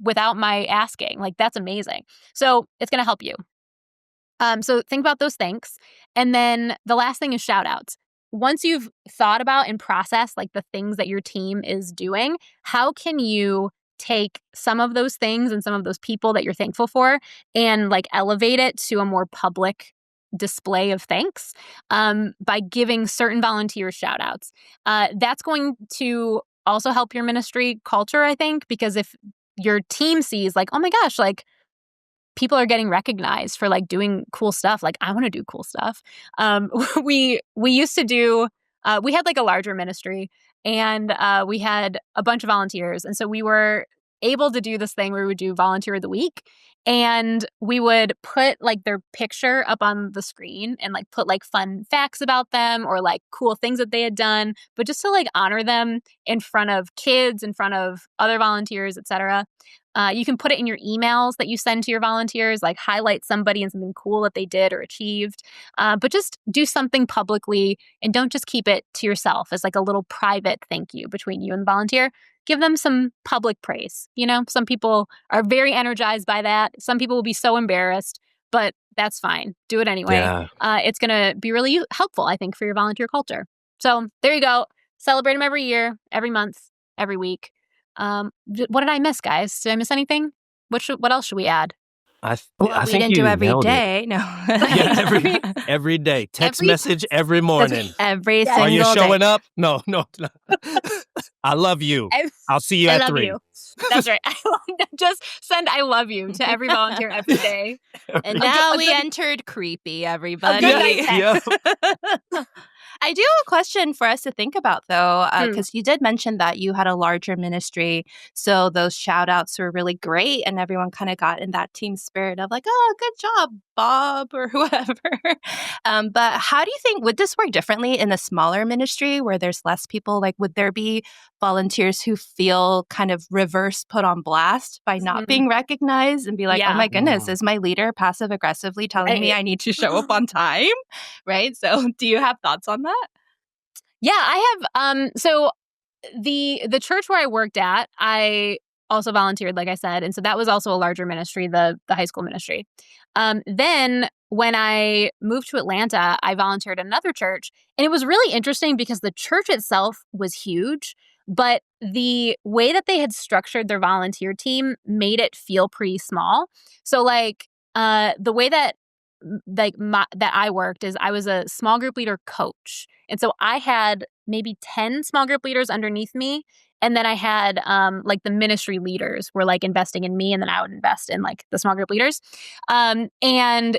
without my asking. Like, that's amazing. So it's going to help you. So think about those things. And then the last thing is shout outs. Once you've thought about and processed like the things that your team is doing, how can you take some of those things and some of those people that you're thankful for and like elevate it to a more public display of thanks by giving certain volunteers shout outs? That's going to also help your ministry culture, I think, because if your team sees like, oh my gosh, like people are getting recognized for like doing cool stuff. Like, I want to do cool stuff. We used to do, we had like a larger ministry and we had a bunch of volunteers. And so we were able to do this thing where we would do volunteer of the week. And we would put like their picture up on the screen and like put like fun facts about them or like cool things that they had done, but just to like honor them in front of kids, in front of other volunteers, etc. You can put it in your emails that you send to your volunteers, like highlight somebody and something cool that they did or achieved. But just do something publicly and don't just keep it to yourself as like a little private thank you between you and the volunteer. Give them some public praise. You know, some people are very energized by that. Some people will be so embarrassed, but that's fine. Do it anyway. Yeah. It's going to be really helpful, I think, for your volunteer culture. So there you go. Celebrate them every year, every month, every week. What did I miss, guys? Did I miss anything? What else should we add? I We think didn't you do every nailed it. day. No. Yeah, every day. Text message every morning. Every Yes. single Are you day. showing up? No. I love you. I'll see you I at love 3. you. That's right. Just send I love you to every volunteer every day. And now we entered creepy, everybody. good night I do have a question for us to think about, though, Hmm. because you did mention that you had a larger ministry. So those shout outs were really great. And everyone kind of got in that team spirit of like, oh, good job, Bob, or whoever. But how do you think, would this work differently in a smaller ministry where there's less people? Like, would there be volunteers who feel kind of reverse put on blast by not being recognized and be like, Yeah. oh my goodness, is my leader passive aggressively telling me I need to show up on time? Right? So do you have thoughts on that? Yeah, I have. So the church where I worked at, I also volunteered, like I said, and so that was also a larger ministry, the high school ministry. Then when I moved to Atlanta, I volunteered at another church, and it was really interesting because the church itself was huge, but the way that they had structured their volunteer team made it feel pretty small. So like the way that that I worked is I was a small group leader coach. And so I had maybe 10 small group leaders underneath me. And then I had like the ministry leaders were like investing in me, and then I would invest in like the small group leaders. And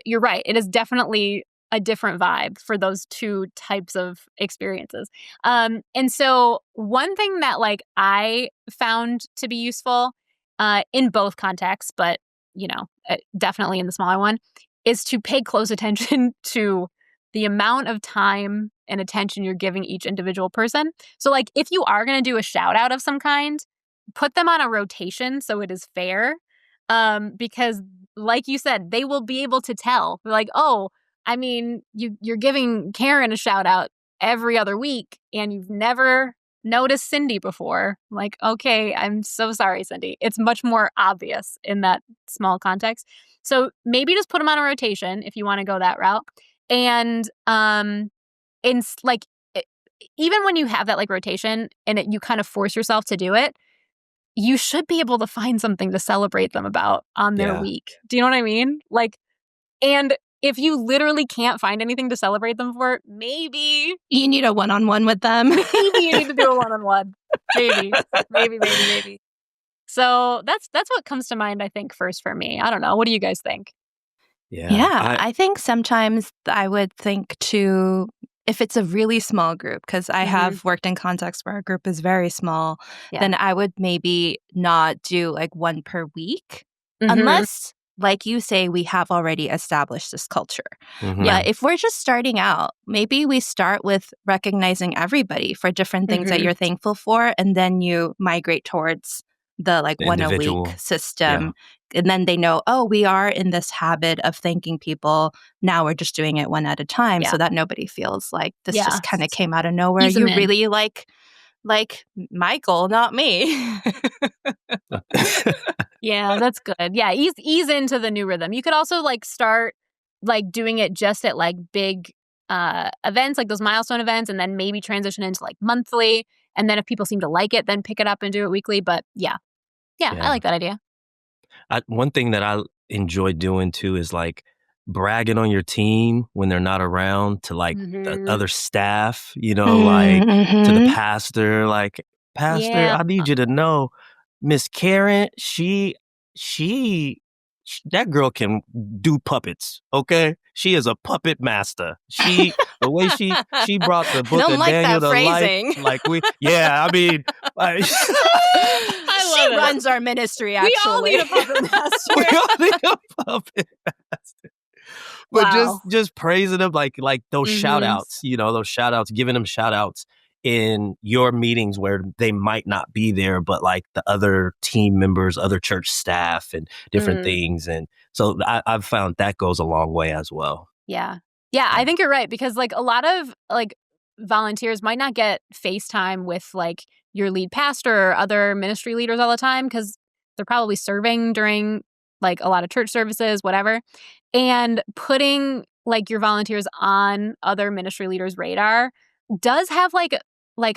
you're right. It is definitely a different vibe for those two types of experiences. And so one thing that like I found to be useful in both contexts, but definitely in the smaller one, is to pay close attention to the amount of time and attention you're giving each individual person. So like if you are going to do a shout out of some kind, put them on a rotation so it is fair. Because like you said, they will be able to tell. They're like, oh, I mean, you're giving Karen a shout out every other week and you've never noticed Cindy before. Like, okay, I'm so sorry, Cindy. It's much more obvious in that small context. So maybe just put them on a rotation if you want to go that route. And even when you have that like rotation and you kind of force yourself to do it, you should be able to find something to celebrate them about on their week. Do you know what I mean? Like, and if you literally can't find anything to celebrate them for, maybe you need a one-on-one with them. Maybe you need to do a one-on-one. Maybe. So that's what comes to mind, I think, first for me. I don't know. What do you guys think? Yeah, I think sometimes I would think too, if it's a really small group, because I have worked in contexts where our group is very small, then I would maybe not do like one per week, unless, like you say, we have already established this culture. But if we're just starting out, maybe we start with recognizing everybody for different things that you're thankful for, and then you migrate towards the like The one a week individual. system. And then they know, oh, we are in this habit of thanking people. Now we're just doing it one at a time so that nobody feels like this just kind of came out of nowhere. Ease 'em You in. really like Michael, not me. Yeah, that's good. Yeah, ease into the new rhythm. You could also like start like doing it just at like big events, like those milestone events, and then maybe transition into like monthly. And then if people seem to like it, then pick it up and do it weekly. But yeah, I like that idea. One thing that I enjoy doing too is like bragging on your team when they're not around to like the other staff, you know, like to the pastor, like, Pastor, I need you to know Miss Karen, that girl can do puppets, okay? She is a puppet master. The way she brought the book of Daniel to life, like I mean, like, she runs our ministry, actually. We all need a puppet master. we all need a puppet master. But just praising them like those shout outs, you know, those shout outs, giving them shout outs in your meetings where they might not be there, but like the other team members, other church staff and different things. And so I've found that goes a long way as well. Yeah, I think you're right, because like a lot of like volunteers might not get FaceTime with like your lead pastor or other ministry leaders all the time because they're probably serving during like a lot of church services, whatever. And putting like your volunteers on other ministry leaders' radar does have like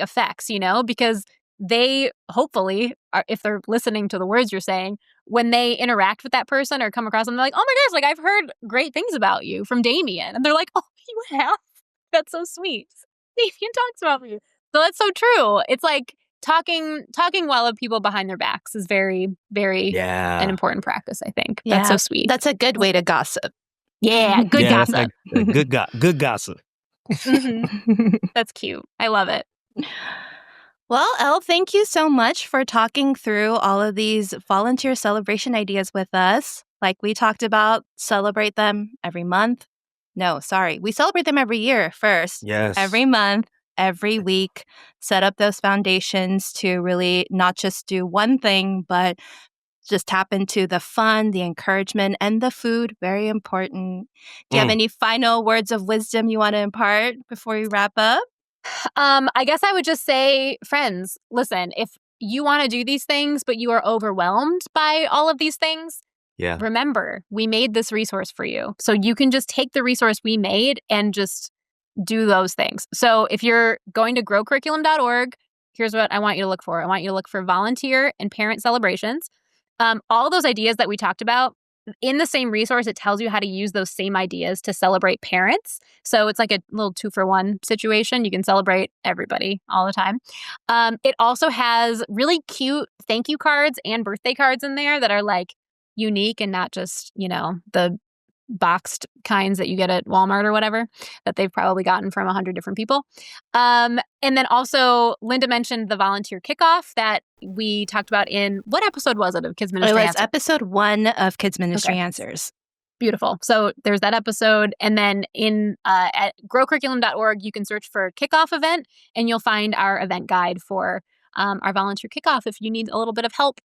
effects, you know, because they hopefully are, if they're listening to the words you're saying, when they interact with that person or come across them, they're like, oh my gosh, like I've heard great things about you from Damean. And they're like, oh, you have? That's so sweet. Damean talks about me. So that's so true. It's like talking well of people behind their backs is very, very an important practice, I think. Yeah. That's so sweet. That's a good way to gossip. Yeah, good gossip. Good gossip. That's cute. I love it. Well, Elle, thank you so much for talking through all of these volunteer celebration ideas with us. Like we talked about, celebrate them every month. No, sorry. We celebrate them every year first. Yes. Every month, every week. Set up those foundations to really not just do one thing, but just tap into the fun, the encouragement, and the food. Very important. Do you have any final words of wisdom you want to impart before we wrap up? I guess I would just say, friends, listen, if you want to do these things, but you are overwhelmed by all of these things, remember, we made this resource for you. So you can just take the resource we made and just do those things. So if you're going to growcurriculum.org, here's what I want you to look for. I want you to look for volunteer and parent celebrations. All those ideas that we talked about, in the same resource, it tells you how to use those same ideas to celebrate parents. So it's like a little 2-for-1 situation. You can celebrate everybody all the time. It also has really cute thank you cards and birthday cards in there that are like unique and not just, you know, the boxed kinds that you get at Walmart or whatever that they've probably gotten from 100 different people. And then also Linda mentioned the volunteer kickoff that we talked about in, what episode was it of Kids Ministry Answers? Answers? Episode 1 of Kids Ministry Answers. Beautiful. So there's that episode. And then in at growcurriculum.org, you can search for kickoff event and you'll find our event guide for our volunteer kickoff if you need a little bit of help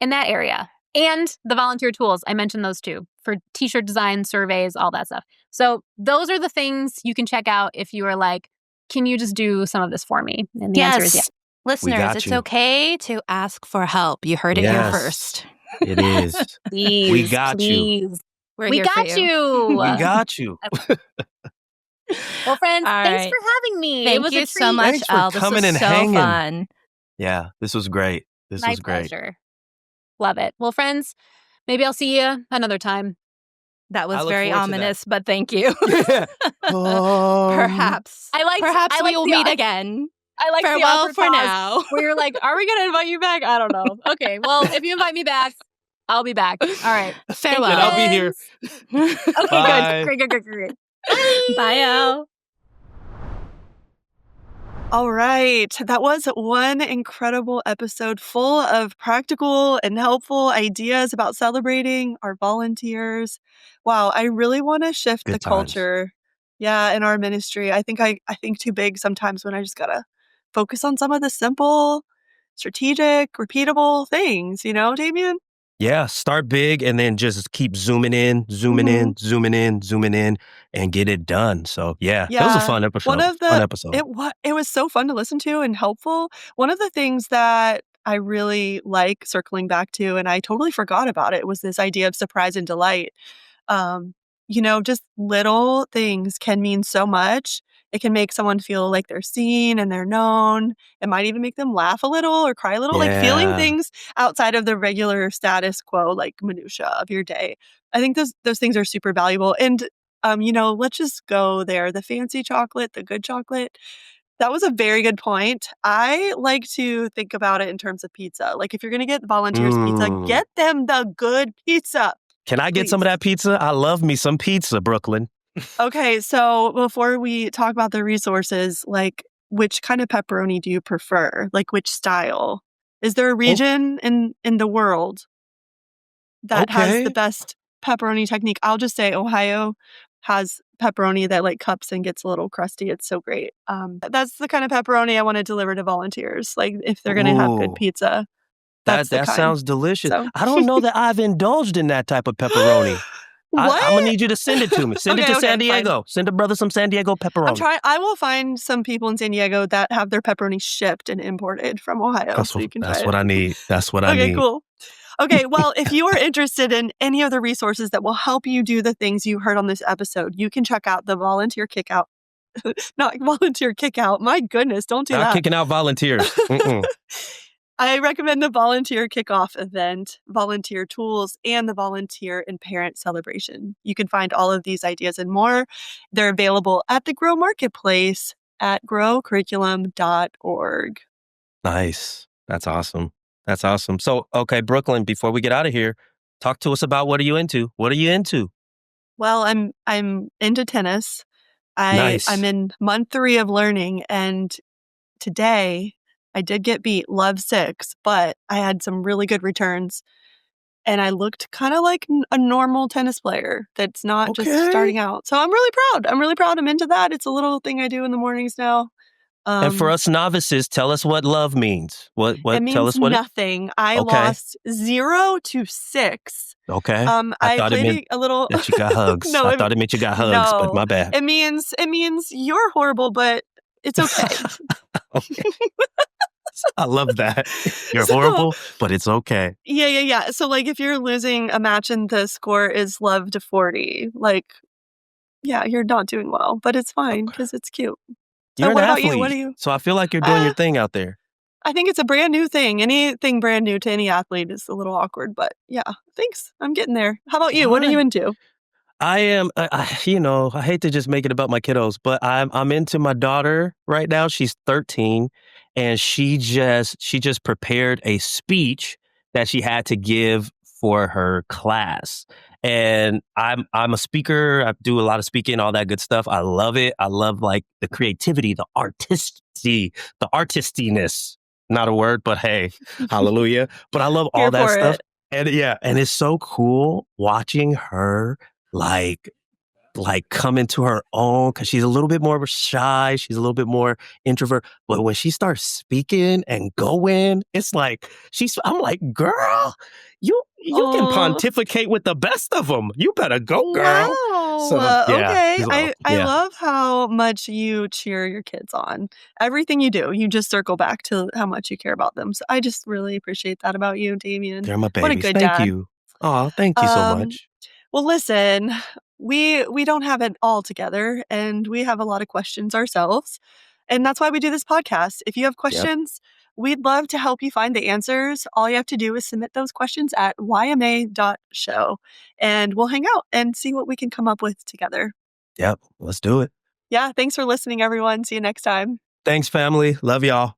in that area. And the volunteer tools, I mentioned those too, for t-shirt design, surveys, all that stuff. So those are the things you can check out if you are like, can you just do some of this for me? And the answer is yes. Listeners, it's okay to ask for help. You heard it here first. It is. Please, we got you. We got you. We got you. Well, friends, thanks for having me. Thank you so much, Elle. This was so fun. Yeah, this was great. This was great. Pleasure. Love it. Well, friends, maybe I'll see you another time. That was very ominous, but thank you. Perhaps. Perhaps we will meet again. I like farewell the for now. Where you're like, are we going to invite you back? I don't know. Okay, well, if you invite me back, I'll be back. All right. Farewell. And I'll be here. Okay, Bye. Good. Great. Bye, Elle. All right. That was one incredible episode full of practical and helpful ideas about celebrating our volunteers. Wow, I really want to shift the culture. Yeah, in our ministry. I think too big sometimes when I just gotta focus on some of the simple strategic, repeatable things, Damean? Yeah, start big and then just keep zooming in, zooming Mm-hmm. in, zooming in, zooming in, and get it done. So yeah, that was a Yeah. fun One episode. of Fun the episode. it was so fun to listen to and helpful. One of the things that I really like circling back to, and I totally forgot about it, was this idea of surprise and delight. Um, just little things can mean so much. It can make someone feel like they're seen and they're known. It might even make them laugh a little or cry a little, like feeling Yeah. things outside of the regular status quo, like minutia of your day. I think those things are super valuable. And let's just go there. The fancy chocolate, the good chocolate. That was a very good point. I like to think about it in terms of pizza. Like if you're going to get volunteers pizza, Mm. get them the good pizza. Can I get some of Please. that pizza? I love me some pizza, Brooklyn. Okay, so before we talk about the resources, like which kind of pepperoni do you prefer? Like which style? Is there a Oh, region in the world that has the okay. best pepperoni technique? I'll just say Ohio has pepperoni that like cups and gets a little crusty. It's so great. That's the kind of pepperoni I want to deliver to volunteers. Like if they're going to have good Ooh, pizza, that's that the that kind. sounds delicious. So I don't know that I've indulged in that type of pepperoni. I'm gonna what? need you to send it to me. Send it to San Okay, fine. Diego. Send a brother some San Diego pepperoni. I will find some people in San Diego that have their pepperoni shipped and imported from Ohio, so you can try That's it. what I need. That's what I Okay, need. cool. Okay, well, if you are interested in any of the resources that will help you do the things you heard on this episode, you can check out the Volunteer Kickout. Not Volunteer Kickout. My goodness, don't do Not that. kicking out volunteers. Mm-mm. I recommend the Volunteer Kickoff event, volunteer tools, and the Volunteer and Parent Celebration. You can find all of these ideas and more. They're available at the Grow Marketplace at growcurriculum.org. Nice. That's awesome. That's awesome. So, okay, Brooklyn, before we get out of here, talk to us about what are you into? What are you into? Well, I'm into tennis. I'm Nice. in month 3 of learning, and today I did get beat love 6, but I had some really good returns. And I looked kind of like a normal tennis player that's not just Okay. starting out. So I'm really proud. I'm really proud. I'm into that. It's a little thing I do in the mornings now. And for Um, us novices, tell us what love means. it Tell means us what it, nothing. I okay. lost 0-6. Okay. I I thought it played meant a little. that you got hugs. No, I thought it meant you got hugs, but no. my bad. It means you're horrible, but it's okay. Okay. I love that. You're So horrible, but it's okay. yeah. So like if you're losing a match and the score is love to 40, like yeah, you're not doing well, but it's fine because it's cute. So You're an what about you? What do athlete, you? so I feel like you're doing your Uh, thing out there. I think it's a brand new thing. Anything brand new to any athlete is a little awkward, but yeah, thanks. I'm getting there. How about you? All What are you right. into? I am, I hate to just make it about my kiddos, but I'm into my daughter right now. She's 13, and she just prepared a speech that she had to give for her class. And I'm a speaker. I do a lot of speaking, all that good stuff. I love it. I love like the creativity, the artistiness. Not a word, but hey, hallelujah. But I love all Here that for stuff. it. And yeah, and it's so cool watching her like come into her own because she's a little bit more shy. She's a little bit more introvert. But when she starts speaking and going, it's like I'm like, girl, you can Oh, pontificate with the best of them. You better go, girl. wow. So yeah, Okay. so, I yeah, love how much you cheer your kids on. Everything you do, you just circle back to how much you care about them. So I just really appreciate that about you, Damien. they're my What a babies. good Thank dad. you. Oh, thank you so Um, much. well, listen, we don't have it all together, and we have a lot of questions ourselves. And that's why we do this podcast. If you have Yep. questions, we'd love to help you find the answers. All you have to do is submit those questions at yma.show, and we'll hang out and see what we can come up with together. Yep. Let's do it. Yeah, thanks for listening, everyone. See you next time. Thanks, family. Love y'all.